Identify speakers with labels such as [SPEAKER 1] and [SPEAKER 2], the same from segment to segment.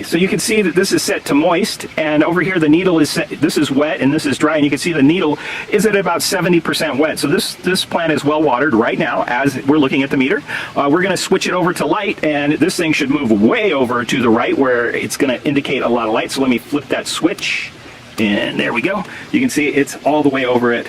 [SPEAKER 1] so you can see that this is set to moist, and over here the needle is set, this is wet and this is dry, and you can see the needle is at about 70% wet. So this plant is well watered right now as we're looking at the meter. We're going to switch it over to light, and this thing should move way over to the right where it's going to indicate a lot of light. So let me flip that switch, and there we go. You can see it's all the way over at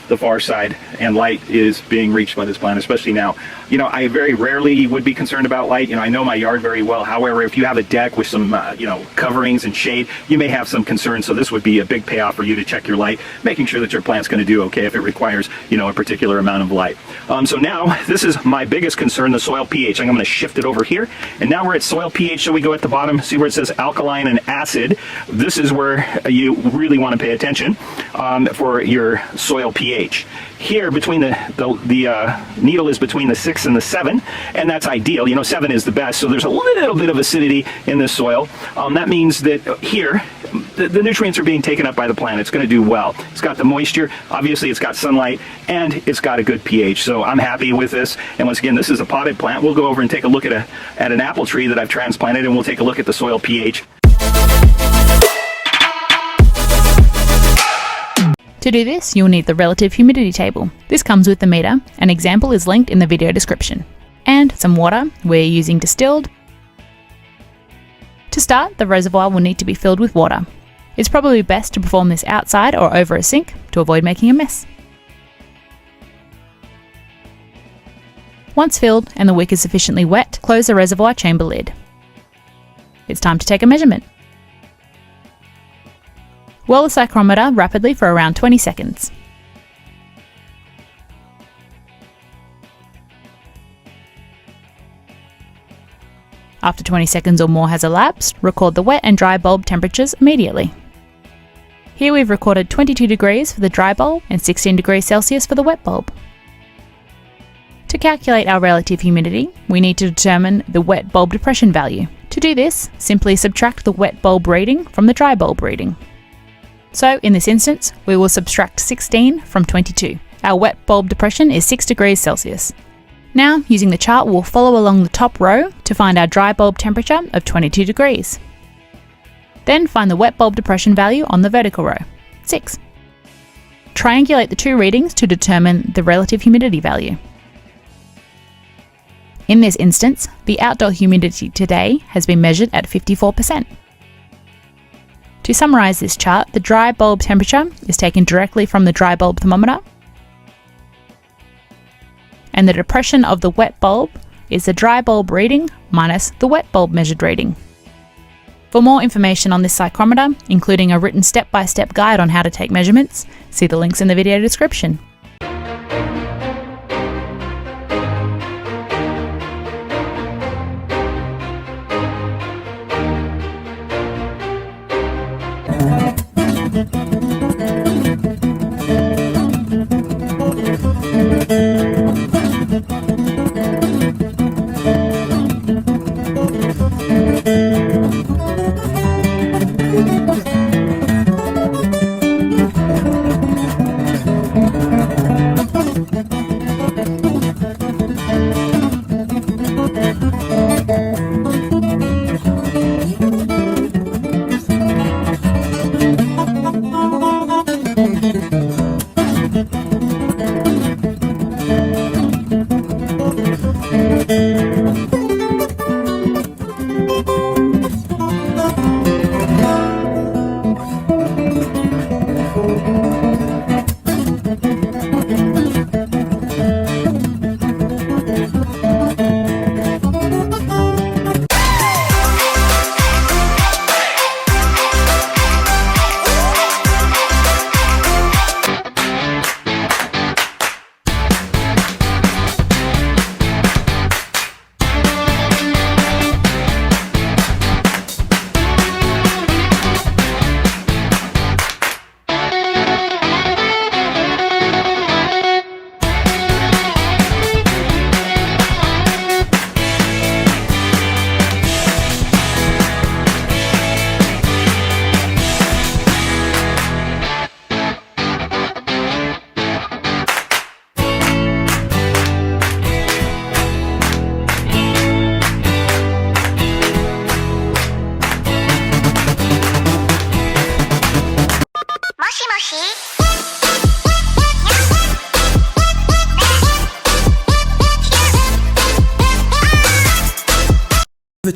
[SPEAKER 1] the far side, and light is being reached by this plant, especially now. You know, I very rarely would be concerned about light. You know, I know my yard very well. However, if you have a deck with some, you know, coverings and shade, you may have some concerns. So this would be a big payoff for you to check your light, making sure that your plant's going to do okay if it requires, you know, a particular amount of light. So now this is my biggest concern, the soil pH. I'm going to shift it over here, and now we're at soil pH. So we go at the bottom, see where it says alkaline and acid. This is where you really want to pay attention for your soil pH. Here, between the needle is between the 6 and the 7, and that's ideal. You know, 7 is the best, so there's a little bit of acidity in this soil. That means that here, the nutrients are being taken up by the plant. It's going to do well. It's got the moisture, obviously it's got sunlight, and it's got a good pH. So I'm happy with this. And once again, this is a potted plant. We'll go over and take a look at an apple tree that I've transplanted, and we'll take a look at the soil pH.
[SPEAKER 2] To do this, you'll need the relative humidity table. This comes with the meter. An example is linked in the video description. And some water. We're using distilled. To start, the reservoir will need to be filled with water. It's probably best to perform this outside or over a sink to avoid making a mess. Once filled and the wick is sufficiently wet, close the reservoir chamber lid. It's time to take a measurement. Whirl the psychrometer rapidly for around 20 seconds. After 20 seconds or more has elapsed, record the wet and dry bulb temperatures immediately. Here we've recorded 22 degrees for the dry bulb and 16 degrees Celsius for the wet bulb. To calculate our relative humidity, we need to determine the wet bulb depression value. To do this, simply subtract the wet bulb reading from the dry bulb reading. So in this instance, we will subtract 16 from 22. Our wet bulb depression is 6 degrees Celsius. Now, using the chart, we'll follow along the top row to find our dry bulb temperature of 22 degrees. Then find the wet bulb depression value on the vertical row, 6. Triangulate the two readings to determine the relative humidity value. In this instance, the outdoor humidity today has been measured at 54%. To summarise this chart, the dry bulb temperature is taken directly from the dry bulb thermometer, and the depression of the wet bulb is the dry bulb reading minus the wet bulb measured reading. For more information on this psychrometer, including a written step-by-step guide on how to take measurements, see the links in the video description.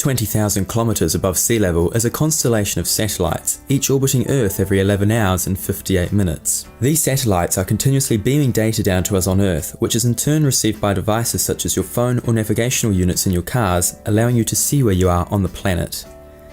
[SPEAKER 3] 120,000 kilometers above sea level is a constellation of satellites, each orbiting Earth every 11 hours and 58 minutes. These satellites are continuously beaming data down to us on Earth, which is in turn received by devices such as your phone or navigational units in your cars, allowing you to see where you are on the planet.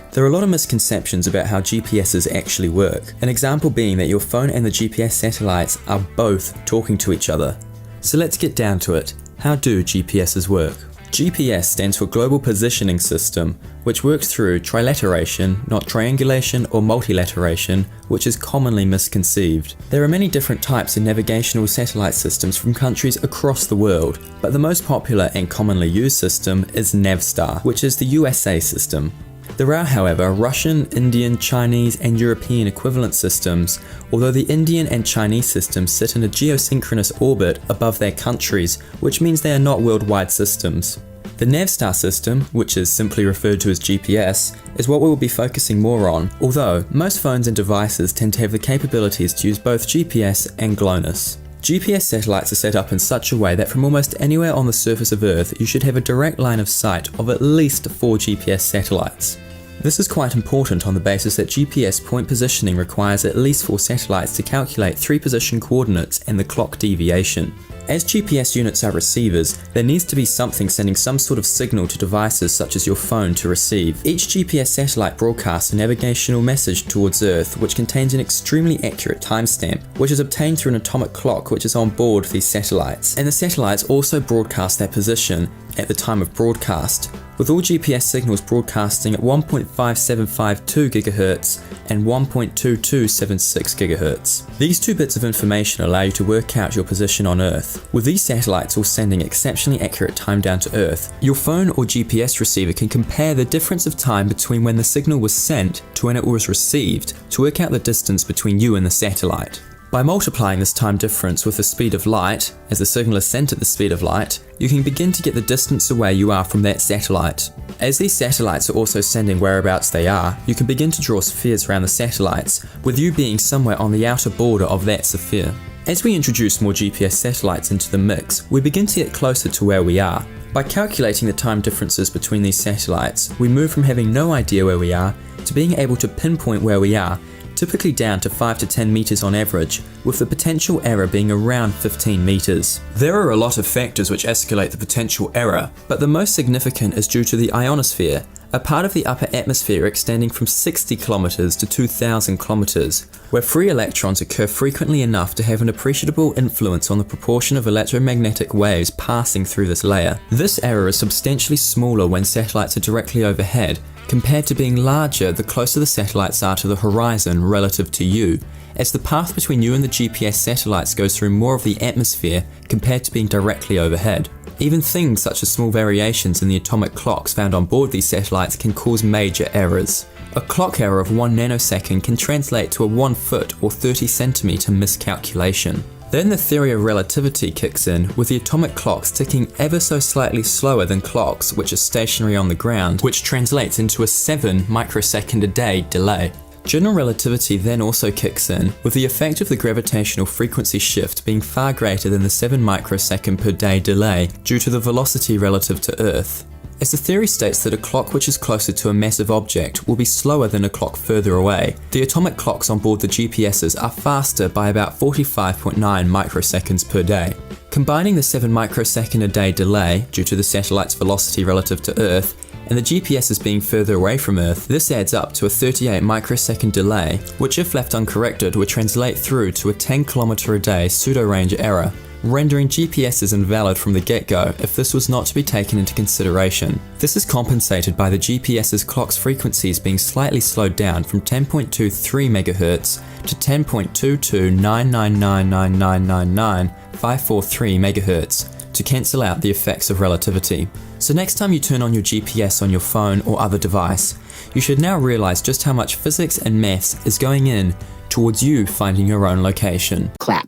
[SPEAKER 3] There are a lot of misconceptions about how GPSs actually work, an example being that your phone and the GPS satellites are both talking to each other. So let's get down to it. How do GPSs work? GPS stands for Global Positioning System, which works through trilateration, not triangulation or multilateration, which is commonly misconceived. There are many different types of navigational satellite systems from countries across the world, but the most popular and commonly used system is Navstar, which is the USA system. There are, however, Russian, Indian, Chinese, and European equivalent systems, although the Indian and Chinese systems sit in a geosynchronous orbit above their countries, which means they are not worldwide systems. The Navstar system, which is simply referred to as GPS, is what we will be focusing more on, although most phones and devices tend to have the capabilities to use both GPS and GLONASS. GPS satellites are set up in such a way that from almost anywhere on the surface of Earth you should have a direct line of sight of at least 4 GPS satellites. This is quite important on the basis that GPS point positioning requires at least 4 satellites to calculate 3 position coordinates and the clock deviation. As GPS units are receivers, there needs to be something sending some sort of signal to devices such as your phone to receive. Each GPS satellite broadcasts a navigational message towards Earth which contains an extremely accurate timestamp, which is obtained through an atomic clock which is on board these satellites. And the satellites also broadcast their position at the time of broadcast, with all GPS signals broadcasting at 1.5752 GHz and 1.2276 GHz. These 2 bits of information allow you to work out your position on Earth. With these satellites all sending exceptionally accurate time down to Earth, your phone or GPS receiver can compare the difference of time between when the signal was sent to when it was received to work out the distance between you and the satellite. By multiplying this time difference with the speed of light, as the signal is sent at the speed of light, you can begin to get the distance away you are from that satellite. As these satellites are also sending whereabouts they are, you can begin to draw spheres around the satellites, with you being somewhere on the outer border of that sphere. As we introduce more GPS satellites into the mix, we begin to get closer to where we are. By calculating the time differences between these satellites, we move from having no idea where we are to being able to pinpoint where we are, typically down to 5 to 10 meters on average, with the potential error being around 15 meters. There are a lot of factors which escalate the potential error, but the most significant is due to the ionosphere, a part of the upper atmosphere extending from 60 kilometers to 2,000 kilometers, where free electrons occur frequently enough to have an appreciable influence on the proportion of electromagnetic waves passing through this layer. This error is substantially smaller when satellites are directly overhead, compared to being larger the closer the satellites are to the horizon relative to you, as the path between you and the GPS satellites goes through more of the atmosphere compared to being directly overhead. Even things such as small variations in the atomic clocks found on board these satellites can cause major errors. A clock error of 1 nanosecond can translate to a 1 foot or 30 centimeter miscalculation. Then the theory of relativity kicks in, with the atomic clocks ticking ever so slightly slower than clocks which are stationary on the ground, which translates into a 7 microsecond a day delay. General relativity then also kicks in, with the effect of the gravitational frequency shift being far greater than the 7 microsecond per day delay due to the velocity relative to Earth. As the theory states that a clock which is closer to a massive object will be slower than a clock further away, the atomic clocks on board the GPSs are faster by about 45.9 microseconds per day. Combining the 7 microsecond a day delay due to the satellite's velocity relative to Earth and the GPSs being further away from Earth, this adds up to a 38 microsecond delay, which if left uncorrected would translate through to a 10 km a day pseudo-range error, rendering GPSs invalid from the get-go if this was not to be taken into consideration. This is compensated by the GPS's clock's frequencies being slightly slowed down from 10.23 MHz to 10.229999999543 MHz to cancel out the effects of relativity. So next time you turn on your GPS on your phone or other device, you should now realize just how much physics and maths is going in towards you finding your own location.
[SPEAKER 4] Clap.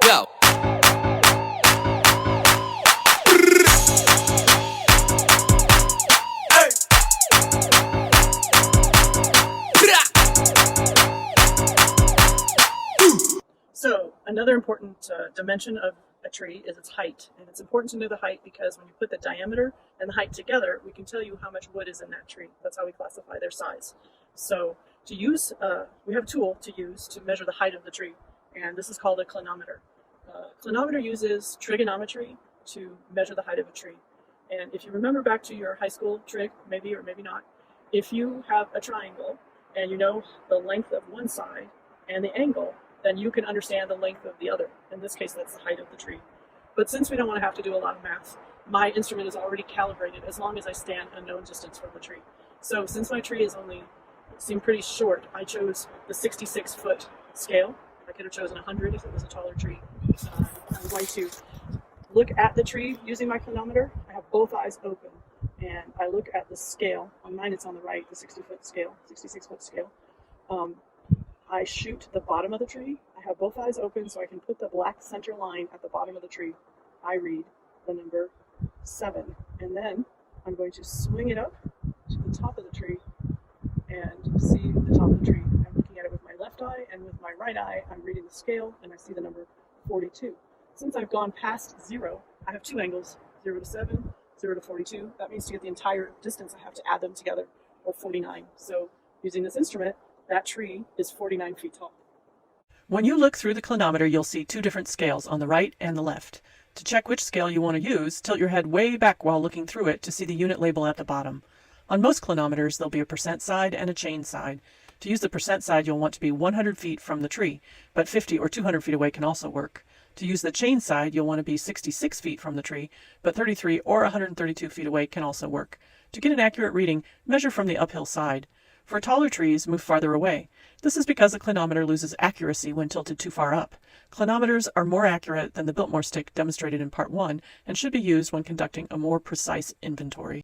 [SPEAKER 4] Go.
[SPEAKER 5] So another important dimension of
[SPEAKER 4] a tree is its height. And it's important to know the height because when you put the diameter and the height together, we can tell you how much wood is in that tree. That's how we classify their size. So to use, we have a tool to use to measure the height of the tree, and this is called a clinometer. Clinometer uses trigonometry to measure the height of a tree. And if you remember back to your high school trig, maybe or maybe not, if you have a triangle and you know the length of one side and the angle, then you can understand the length of the other. In this case, that's the height of the tree. But since we don't want to have to do a lot of math, my instrument is already calibrated as long as I stand a known distance from the tree. So since my tree is only seemed pretty short, I chose the 66-foot scale. I could have chosen 100 if it was a taller tree. I'm going to look at the tree using my clinometer. I have both eyes open, and I look at the scale. On mine, it's on the right, the 60-foot scale, 66-foot scale. I shoot the bottom of the tree. I have both eyes open so I can put the black center line at the bottom of the tree. I read the number 7, and then I'm going to swing it up to the top of the tree and see the top of the tree. I'm looking at it with my left eye, and with my right eye, I'm reading the scale, and I see the number 42. Since I've gone past 0, I have two angles, 0 to 7, 0 to 42. That means to get the entire distance, I have to add them together, or 49. So using this instrument, that tree is 49 feet tall. When you look through the clinometer, you'll see two different scales on the right and the left. To check which scale you want to use, tilt your head way back while looking through it to see the unit label at the bottom. On most clinometers, there'll be a percent side and a chain side. To use the percent side, you'll want to be 100 feet from the tree, but 50 or 200 feet away can also work. To use the chain side, you'll want to be 66 feet from the tree, but 33 or 132 feet away can also work. To get an accurate reading, measure from the uphill side. For taller trees, move farther away. This is because the clinometer loses accuracy when tilted too far up. Clinometers are more accurate than the Biltmore stick demonstrated in Part 1 and should be used when conducting a more precise inventory.